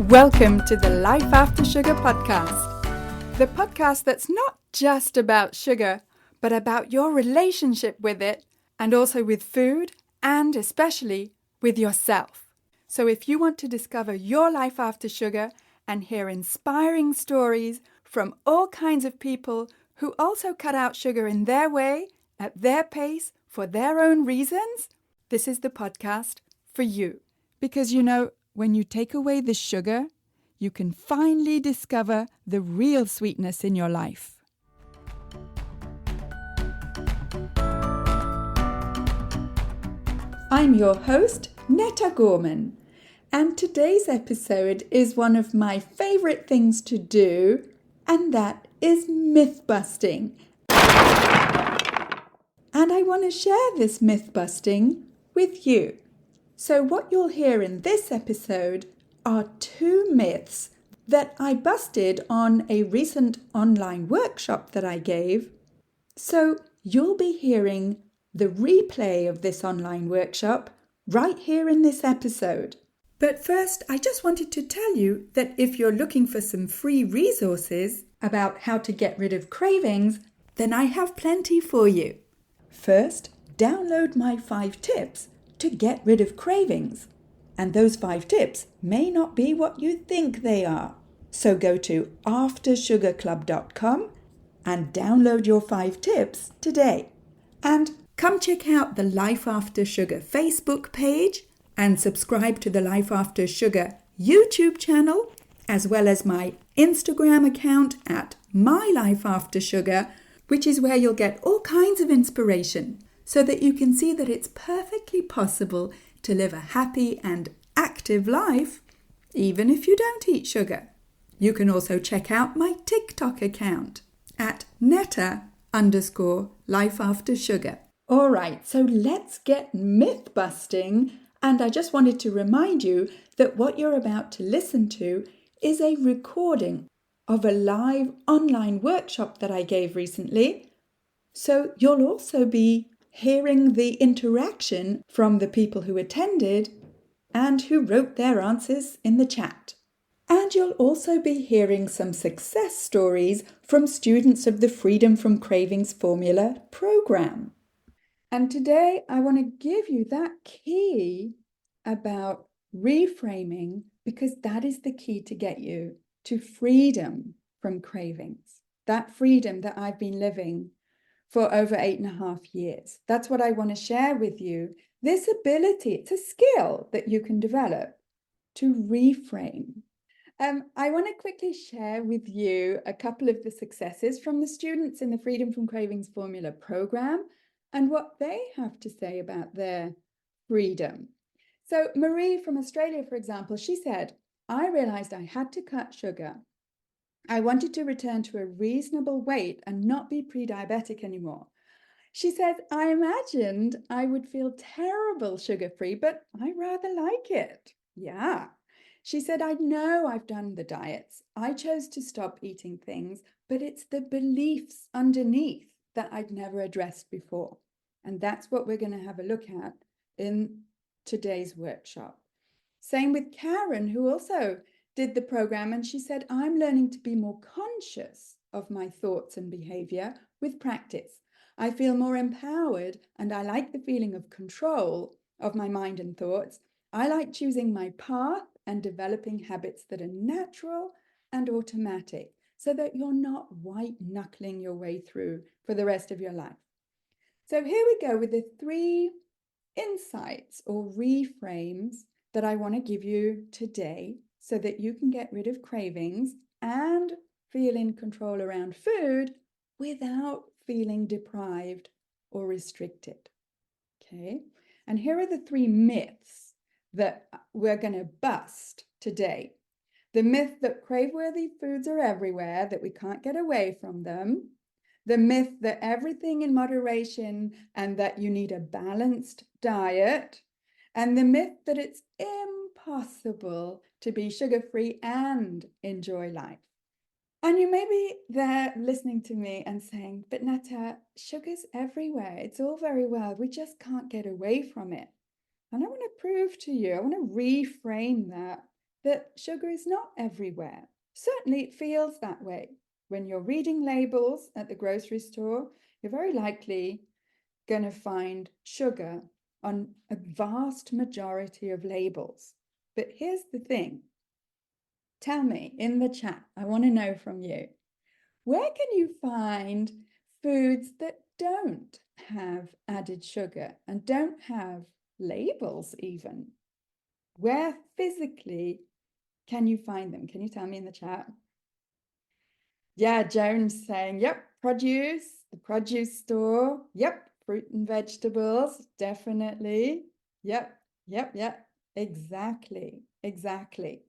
Welcome to the Life After Sugar podcast, the podcast that's not just about sugar, but about your relationship with it and also with food and especially with yourself. So if you want to discover your life after sugar and hear inspiring stories from all kinds of people who also cut out sugar in their way, at their pace, for their own reasons, this is the podcast for you. Because when you take away the sugar, you can finally discover the real sweetness in your life. I'm your host, Netta Gorman, and today's episode is one of my favorite things to do, and that is myth busting. And I want to share this myth busting with you. So what you'll hear in this episode are two myths that I busted on a recent online workshop that I gave. So you'll be hearing the replay of this online workshop right here in this episode. But first, I just wanted to tell you that if you're looking for some free resources about how to get rid of cravings, then I have plenty for you. First, download my 5 tips to get rid of cravings. And those 5 tips may not be what you think they are. So go to aftersugarclub.com and download your 5 tips today. And come check out the Life After Sugar Facebook page and subscribe to the Life After Sugar YouTube channel, as well as my Instagram account at MyLifeAfterSugar, which is where you'll get all kinds of inspiration so that you can see that it's perfectly possible to live a happy and active life, even if you don't eat sugar. You can also check out my TikTok account at Netta_lifeaftersugar. All right, so let's get myth busting. And I just wanted to remind you that what you're about to listen to is a recording of a live online workshop that I gave recently. So you'll also be hearing the interaction from the people who attended and who wrote their answers in the chat. And you'll also be hearing some success stories from students of the Freedom from Cravings Formula program. And today I want to give you that key about reframing, because that is the key to get you to freedom from cravings. That freedom that I've been living for over 8.5 years. That's what I want to share with you. This ability, it's a skill that you can develop to reframe. I want to quickly share with you a couple of the successes from the students in the Freedom from Cravings Formula program and what they have to say about their freedom. So Marie from Australia, for example, she said, I realized I had to cut sugar. I wanted to return to a reasonable weight and not be pre-diabetic anymore. She said, I imagined I would feel terrible sugar-free, but I rather like it. Yeah. She said, I know I've done the diets. I chose to stop eating things, but it's the beliefs underneath that I'd never addressed before. And that's what we're going to have a look at in today's workshop. Same with Karen, who also did the program, and she said, I'm learning to be more conscious of my thoughts and behavior with practice. I feel more empowered and I like the feeling of control of my mind and thoughts. I like choosing my path and developing habits that are natural and automatic so that you're not white knuckling your way through for the rest of your life. So here we go with the 3 insights or reframes that I want to give you today so that you can get rid of cravings and feel in control around food without feeling deprived or restricted. Okay, and here are the 3 myths that we're going to bust today. The myth that craveworthy foods are everywhere, that we can't get away from them. The myth that everything in moderation and that you need a balanced diet. And the myth that it's impossible to be sugar-free and enjoy life. And you may be there listening to me and saying, but Netta, sugar's everywhere. It's all very well. We just can't get away from it. And I want to prove to you, I want to reframe that that sugar is not everywhere. Certainly it feels that way. When you're reading labels at the grocery store, you're very likely going to find sugar on a vast majority of labels. But here's the thing. Tell me in the chat, I want to know from you, where can you find foods that don't have added sugar and don't have labels even? Where physically can you find them? Can you tell me in the chat? Yeah, Joan's saying, yep, produce, the produce store. Yep, fruit and vegetables, definitely. Yep, exactly, exactly.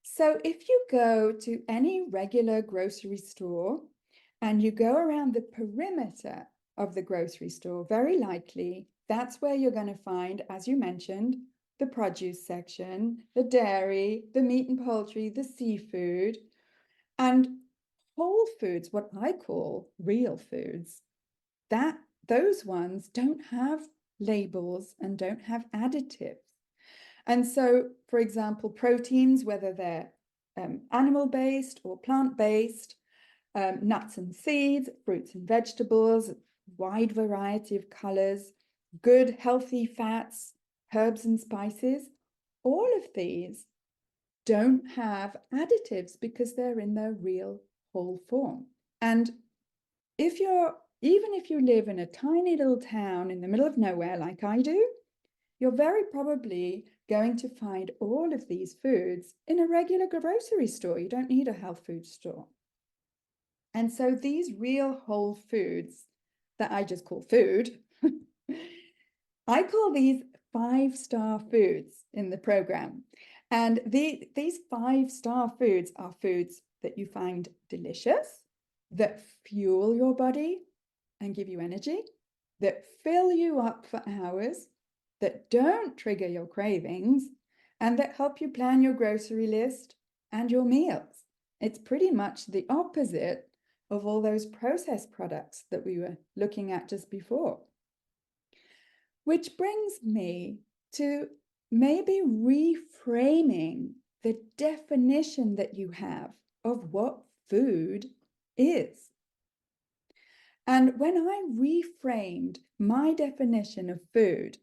So if you go to any regular grocery store and you go around the perimeter of the grocery store, very likely that's where you're going to find, as you mentioned, the produce section, the dairy, the meat and poultry, the seafood, and whole foods, what I call real foods, those ones don't have labels and don't have additives. And so, for example, proteins, whether they're animal-based or plant-based, nuts and seeds, fruits and vegetables, wide variety of colors, good healthy fats, herbs and spices, all of these don't have additives because they're in their real whole form. And even if you live in a tiny little town in the middle of nowhere like I do, you're very probably going to find all of these foods in a regular grocery store. You don't need a health food store. And so these real whole foods that I just call food, I call these 5-star foods in the program. And these 5-star foods are foods that you find delicious, that fuel your body and give you energy, that fill you up for hours, that don't trigger your cravings, and that help you plan your grocery list and your meals. It's pretty much the opposite of all those processed products that we were looking at just before. Which brings me to maybe reframing the definition that you have of what food is. And when I reframed my definition of food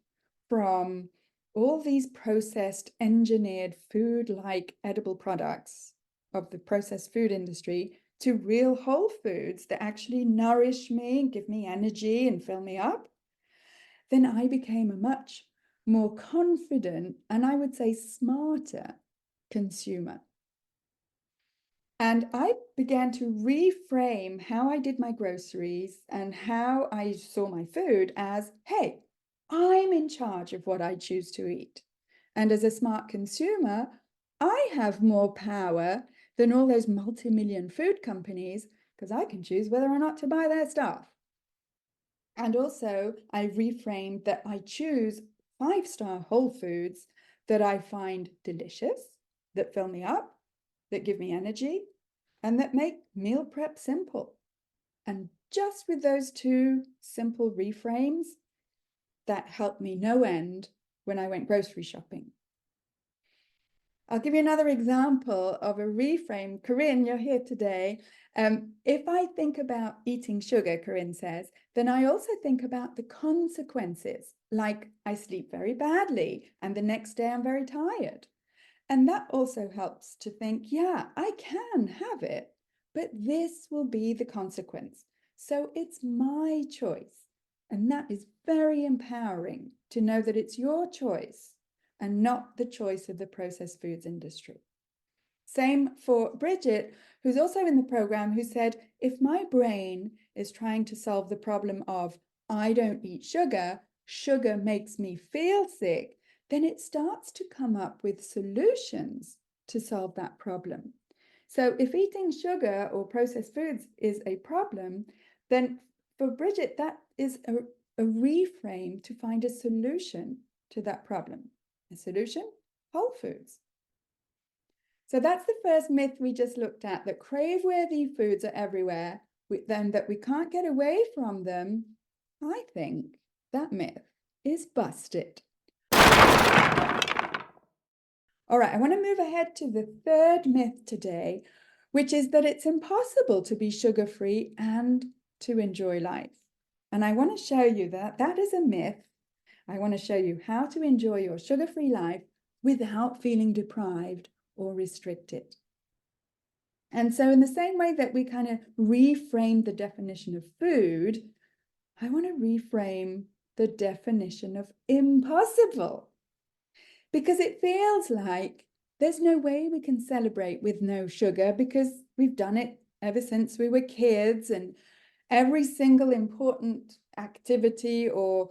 from all these processed, engineered food-like edible products of the processed food industry to real whole foods that actually nourish me, give me energy and fill me up, then I became a much more confident and I would say smarter consumer. And I began to reframe how I did my groceries and how I saw my food as, hey, I'm in charge of what I choose to eat. And as a smart consumer, I have more power than all those multi-million food companies because I can choose whether or not to buy their stuff. And also, I reframed that I choose 5-star whole foods that I find delicious, that fill me up, that give me energy, and that make meal prep simple. And just with those 2 simple reframes, that helped me no end when I went grocery shopping. I'll give you another example of a reframe. Corinne, you're here today. If I think about eating sugar, Corinne says, then I also think about the consequences, like I sleep very badly and the next day I'm very tired. And that also helps to think, yeah, I can have it, but this will be the consequence. So it's my choice. And that is very empowering to know that it's your choice and not the choice of the processed foods industry. Same for Bridget, who's also in the program, who said, if my brain is trying to solve the problem of I don't eat sugar, sugar makes me feel sick, then it starts to come up with solutions to solve that problem. So if eating sugar or processed foods is a problem, then for Bridget, that is a reframe to find a solution to that problem. A solution? Whole foods. So that's the first myth we just looked at, that crave-worthy foods are everywhere, then that we can't get away from them. I think that myth is busted. All right, I want to move ahead to the third myth today, which is that it's impossible to be sugar-free and to enjoy life. And I want to show you that that is a myth. I want to show you how to enjoy your sugar-free life without feeling deprived or restricted. And so in the same way that we kind of reframe the definition of food, I want to reframe the definition of impossible. Because it feels like there's no way we can celebrate with no sugar because we've done it ever since we were kids, and every single important activity or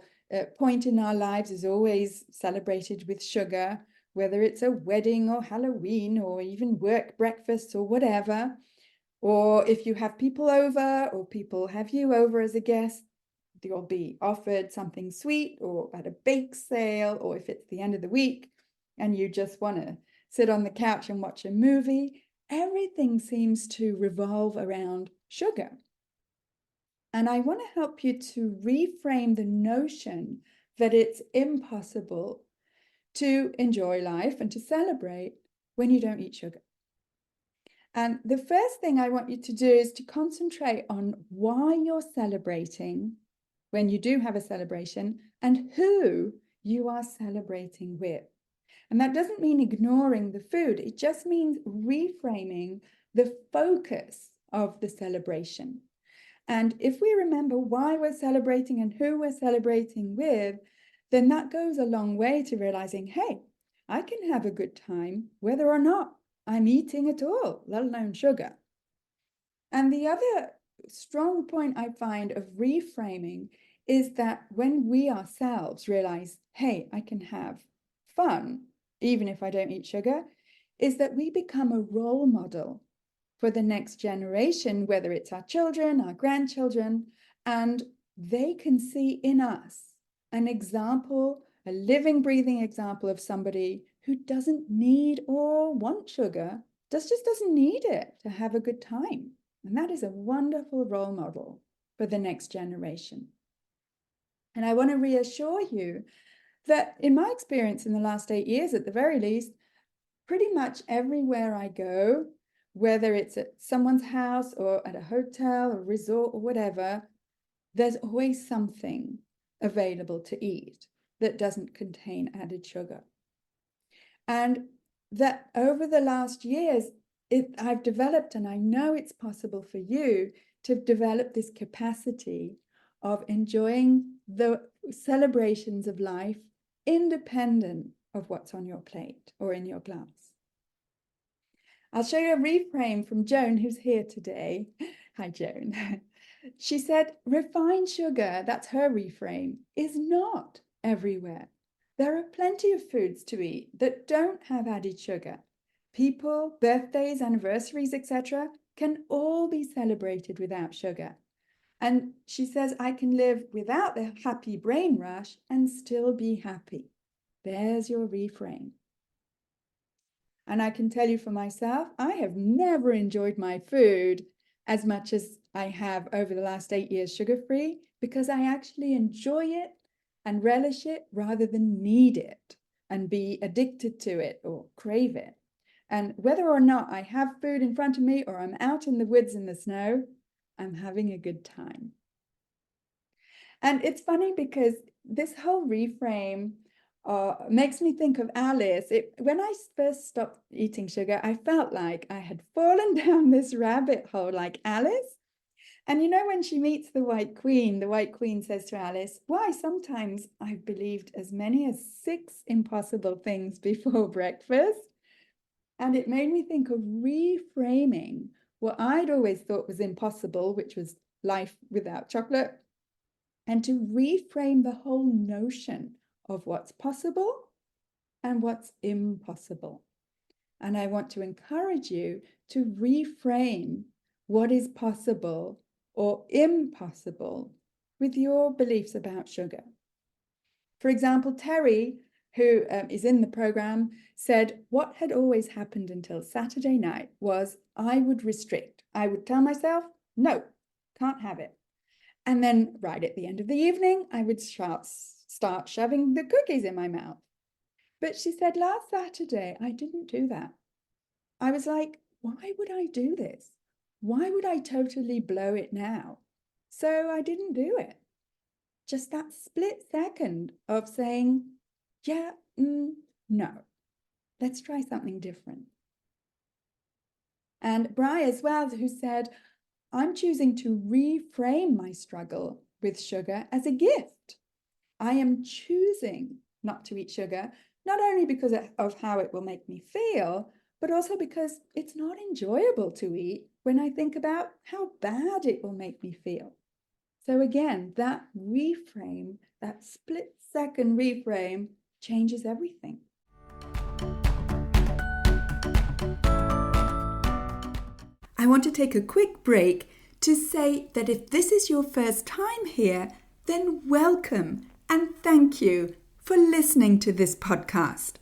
point in our lives is always celebrated with sugar, whether it's a wedding or Halloween or even work breakfasts or whatever. Or if you have people over or people have you over as a guest, you'll be offered something sweet or at a bake sale, or if it's the end of the week and you just want to sit on the couch and watch a movie, everything seems to revolve around sugar. And I want to help you to reframe the notion that it's impossible to enjoy life and to celebrate when you don't eat sugar. And the first thing I want you to do is to concentrate on why you're celebrating when you do have a celebration and who you are celebrating with. And that doesn't mean ignoring the food. It just means reframing the focus of the celebration. And if we remember why we're celebrating and who we're celebrating with, then that goes a long way to realizing, hey, I can have a good time whether or not I'm eating at all, let alone sugar. And the other strong point I find of reframing is that when we ourselves realize, hey, I can have fun, even if I don't eat sugar, is that we become a role model for the next generation, whether it's our children, our grandchildren, and they can see in us an example, a living, breathing example of somebody who doesn't need or want sugar, just doesn't need it to have a good time. And that is a wonderful role model for the next generation. And I want to reassure you that in my experience in the last 8 years, at the very least, pretty much everywhere I go, whether it's at someone's house or at a hotel or resort or whatever, there's always something available to eat that doesn't contain added sugar. And that over the last years, I've developed, and I know it's possible for you to develop this capacity of enjoying the celebrations of life independent of what's on your plate or in your glass. I'll show you a reframe from Joan, who's here today. Hi, Joan. She said, refined sugar, that's her reframe, is not everywhere. There are plenty of foods to eat that don't have added sugar. People, birthdays, anniversaries, etc., can all be celebrated without sugar. And she says, I can live without the happy brain rush and still be happy. There's your reframe. And I can tell you for myself, I have never enjoyed my food as much as I have over the last 8 years sugar-free, because I actually enjoy it and relish it rather than need it and be addicted to it or crave it. And whether or not I have food in front of me or I'm out in the woods in the snow, I'm having a good time. And it's funny because this whole reframe makes me think of Alice. When I first stopped eating sugar, I felt like I had fallen down this rabbit hole like Alice. And you know, when she meets the White Queen says to Alice, why, sometimes I've believed as many as 6 impossible things before breakfast. And it made me think of reframing what I'd always thought was impossible, which was life without chocolate, and to reframe the whole notion of what's possible and what's impossible. And I want to encourage you to reframe what is possible or impossible with your beliefs about sugar. For example, Terry, who is in the program, said what had always happened until Saturday night was I would restrict. I would tell myself, no, can't have it. And then right at the end of the evening, I would start shoving the cookies in my mouth. But she said, last Saturday, I didn't do that. I was like, why would I do this? Why would I totally blow it now? So I didn't do it. Just that split second of saying, yeah, no, let's try something different. And Bri as well, who said, I'm choosing to reframe my struggle with sugar as a gift. I am choosing not to eat sugar, not only because of how it will make me feel, but also because it's not enjoyable to eat when I think about how bad it will make me feel. So again, that reframe, that split second reframe changes everything. I want to take a quick break to say that if this is your first time here, then welcome and thank you for listening to this podcast.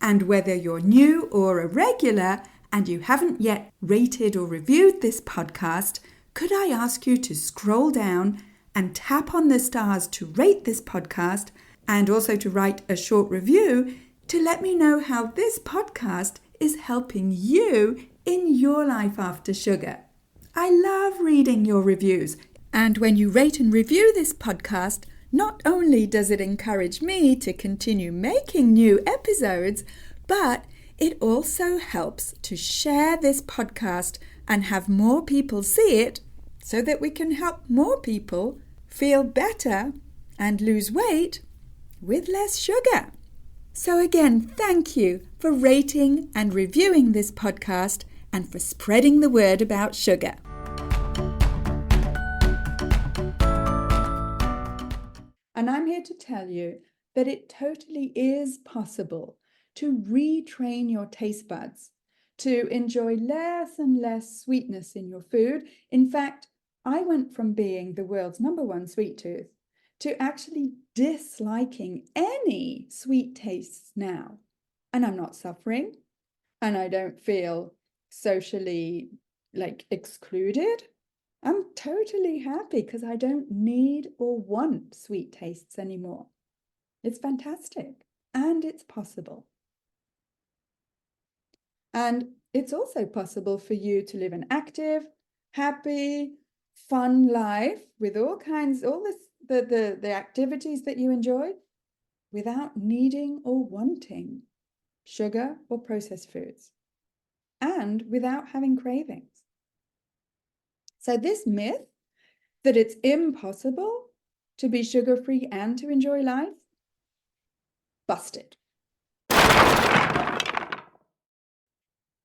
And whether you're new or a regular and you haven't yet rated or reviewed this podcast, could I ask you to scroll down and tap on the stars to rate this podcast and also to write a short review to let me know how this podcast is helping you in your life after sugar. I love reading your reviews. And when you rate and review this podcast, not only does it encourage me to continue making new episodes, but it also helps to share this podcast and have more people see it so that we can help more people feel better and lose weight with less sugar. So again, thank you for rating and reviewing this podcast and for spreading the word about sugar. And I'm here to tell you that it totally is possible to retrain your taste buds to enjoy less and less sweetness in your food. In fact, I went from being the world's #1 sweet tooth to actually disliking any sweet tastes now. And I'm not suffering, and I don't feel socially excluded. I'm totally happy because I don't need or want sweet tastes anymore. It's fantastic and it's possible. And it's also possible for you to live an active, happy, fun life with all the activities that you enjoy without needing or wanting sugar or processed foods and without having cravings. So this myth that it's impossible to be sugar-free and to enjoy life, busted.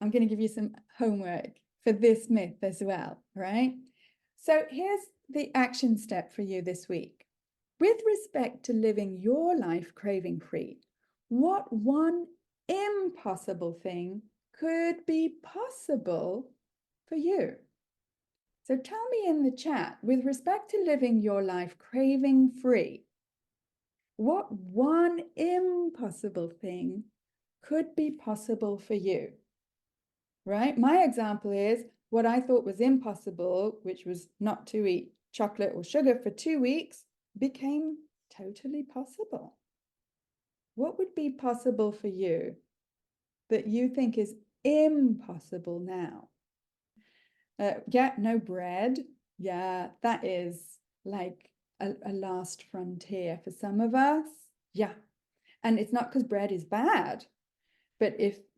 I'm going to give you some homework for this myth as well, right? So here's the action step for you this week. With respect to living your life craving-free, what one impossible thing could be possible for you? So tell me in the chat, with respect to living your life craving-free, what one impossible thing could be possible for you? Right? My example is what I thought was impossible, which was not to eat chocolate or sugar for 2 weeks, became totally possible. What would be possible for you that you think is impossible now? Yeah, no bread. Yeah, that is like a last frontier for some of us. Yeah. And it's not because bread is bad, but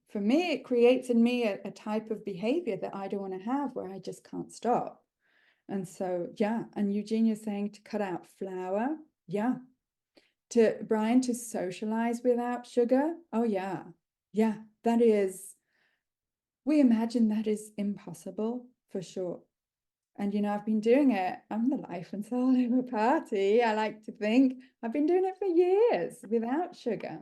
for me, it creates in me a type of behavior that I don't want to have where I just can't stop. And so, yeah. And Eugenia's saying to cut out flour. Yeah. To Brian, to socialize without sugar. Oh, yeah. Yeah, that is, we imagine that is impossible for sure. And, I've been doing it. I'm the life and soul of a party. I like to think I've been doing it for years without sugar.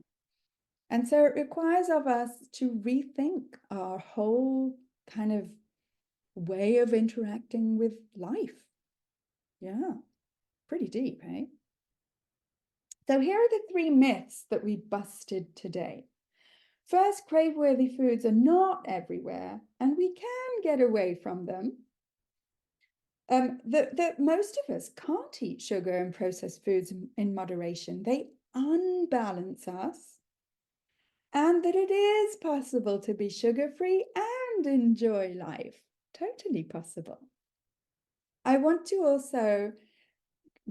And so it requires of us to rethink our whole kind of way of interacting with life. Yeah, pretty deep, eh? So here are the 3 myths that we busted today. First, crave-worthy foods are not everywhere, and we can get away from them. That most of us can't eat sugar and processed foods in moderation. They unbalance us. and that it is possible to be sugar-free and enjoy life. Totally possible. I want to also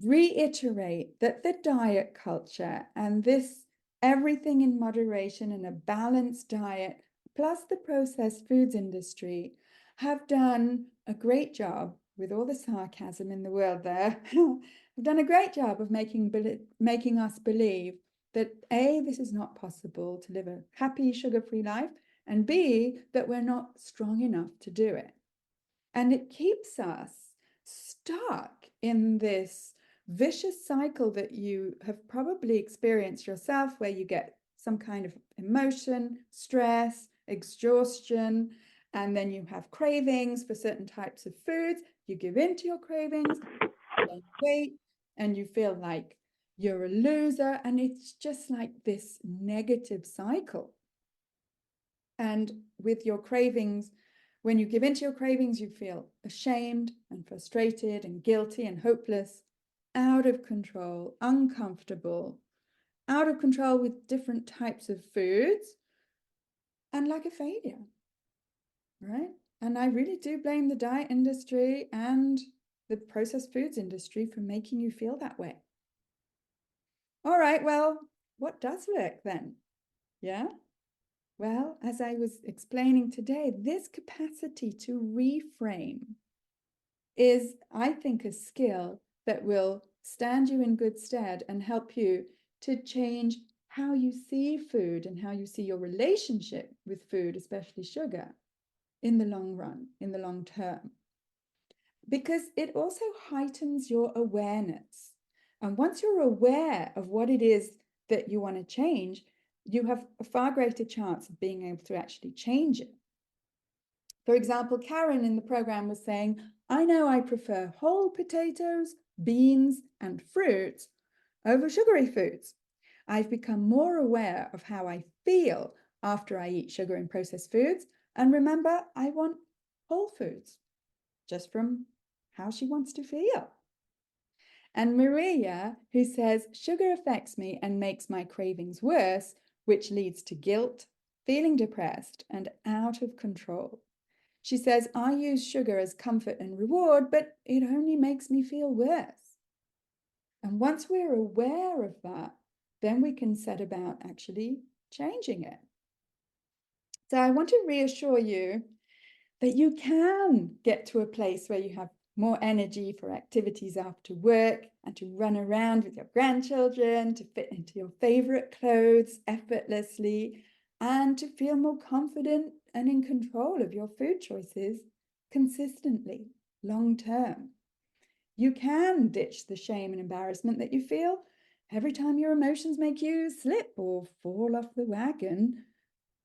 reiterate that the diet culture and this everything in moderation and a balanced diet, plus the processed foods industry, have done a great job, with all the sarcasm in the world there, have done a great job of making us believe that A, this is not possible to live a happy, sugar-free life, and B, that we're not strong enough to do it. And it keeps us stuck in this vicious cycle that you have probably experienced yourself, where you get some kind of emotion, stress, exhaustion, and then you have cravings for certain types of foods. You give in to your cravings, gain weight, and you feel like you're a loser. And it's just like this negative cycle. And with your cravings, when you give in to your cravings, you feel ashamed and frustrated and guilty and hopeless, out of control, uncomfortable, out of control with different types of foods, and like a failure, right? And I really do blame the diet industry and the processed foods industry for making you feel that way. All right, well, what does work then? Yeah? Well, as I was explaining today, this capacity to reframe is, I think, a skill that will stand you in good stead and help you to change how you see food and how you see your relationship with food, especially sugar, in the long run, in the long term. Because it also heightens your awareness. And once you're aware of what it is that you want to change, you have a far greater chance of being able to actually change it. For example, Karen in the program was saying, I know I prefer whole potatoes, beans, and fruits over sugary foods. I've become more aware of how I feel after I eat sugar and processed foods. And remember, I want whole foods, just from how she wants to feel. And Maria, who says, sugar affects me and makes my cravings worse, which leads to guilt, feeling depressed, and out of control. She says, I use sugar as comfort and reward, but it only makes me feel worse. And once we're aware of that, then we can set about actually changing it. So I want to reassure you that you can get to a place where you have more energy for activities after work and to run around with your grandchildren, to fit into your favorite clothes effortlessly, and to feel more confident and in control of your food choices consistently, long term. You can ditch the shame and embarrassment that you feel every time your emotions make you slip or fall off the wagon,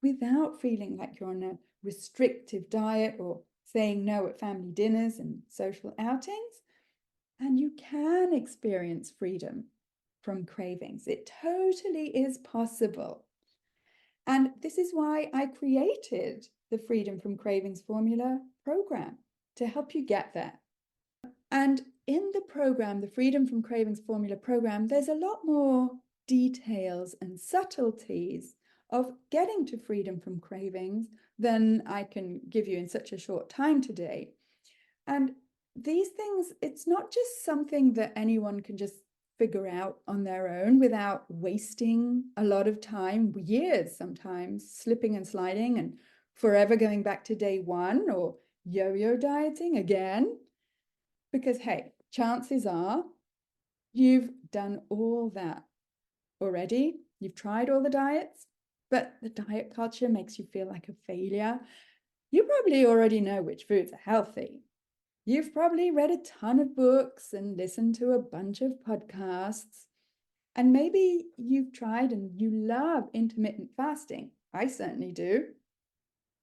without feeling like you're on a restrictive diet or saying no at family dinners and social outings. And you can experience freedom from cravings. It totally is possible. And this is why I created the Freedom from Cravings Formula program, to help you get there. And in the program, the Freedom from Cravings Formula program, there's a lot more details and subtleties of getting to freedom from cravings than I can give you in such a short time today. And these things, it's not just something that anyone can just figure out on their own without wasting a lot of time, years sometimes, slipping and sliding and forever going back to day one or yo-yo dieting again. Because, hey, chances are you've done all that already. You've tried all the diets, but the diet culture makes you feel like a failure. You probably already know which foods are healthy. You've probably read a ton of books and listened to a bunch of podcasts. And maybe you've tried and you love intermittent fasting. I certainly do.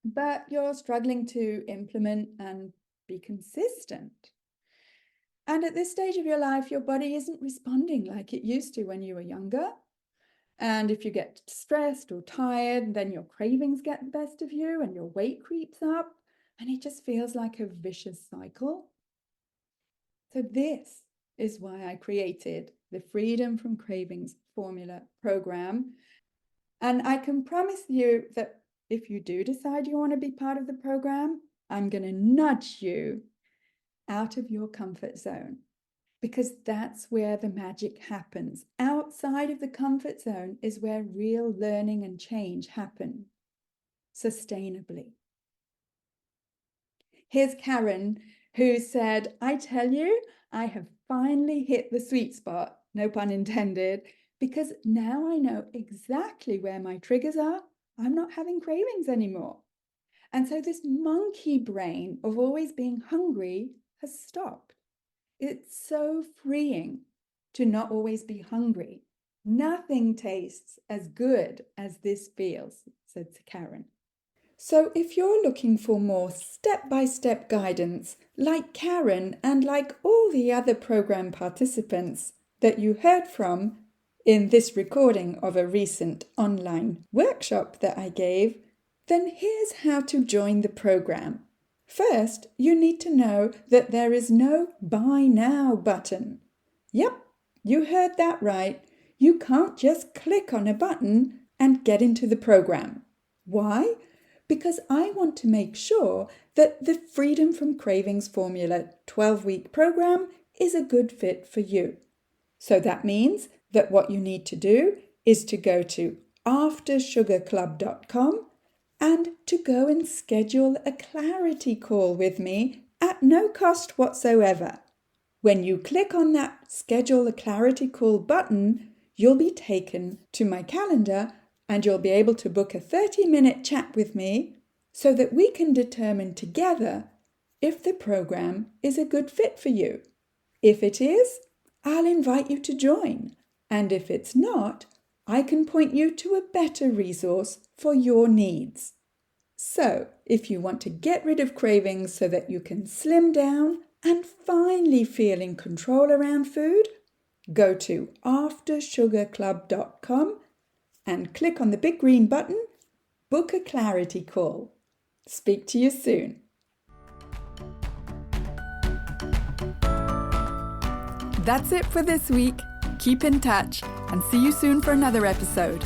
But you're struggling to implement and be consistent. And at this stage of your life, your body isn't responding like it used to when you were younger. And if you get stressed or tired, then your cravings get the best of you and your weight creeps up, and it just feels like a vicious cycle. So this is why I created the Freedom from Cravings Formula program. And I can promise you that if you do decide you want to be part of the program, I'm going to nudge you out of your comfort zone, because that's where the magic happens. Outside of the comfort zone is where real learning and change happen sustainably. Here's Karen, who said, I tell you, I have finally hit the sweet spot, no pun intended, because now I know exactly where my triggers are. I'm not having cravings anymore. And so this monkey brain of always being hungry has stopped. It's so freeing to not always be hungry. Nothing tastes as good as this feels, said Karen. So if you're looking for more step-by-step guidance, like Karen and like all the other program participants that you heard from in this recording of a recent online workshop that I gave, then here's how to join the program. First, you need to know that there is no Buy Now button. Yep, you heard that right. You can't just click on a button and get into the program. Why? Because I want to make sure that the Freedom from Cravings Formula 12-week program is a good fit for you. So that means that what you need to do is to go to aftersugarclub.com and to go and schedule a clarity call with me at no cost whatsoever. When you click on that Schedule a Clarity Call button, you'll be taken to my calendar and you'll be able to book a 30-minute chat with me so that we can determine together if the program is a good fit for you. If it is, I'll invite you to join. And if it's not, I can point you to a better resource for your needs. So, if you want to get rid of cravings so that you can slim down and finally feel in control around food, go to aftersugarclub.com and click on the big green button, Book a Clarity Call. Speak to you soon. That's it for this week. Keep in touch and see you soon for another episode.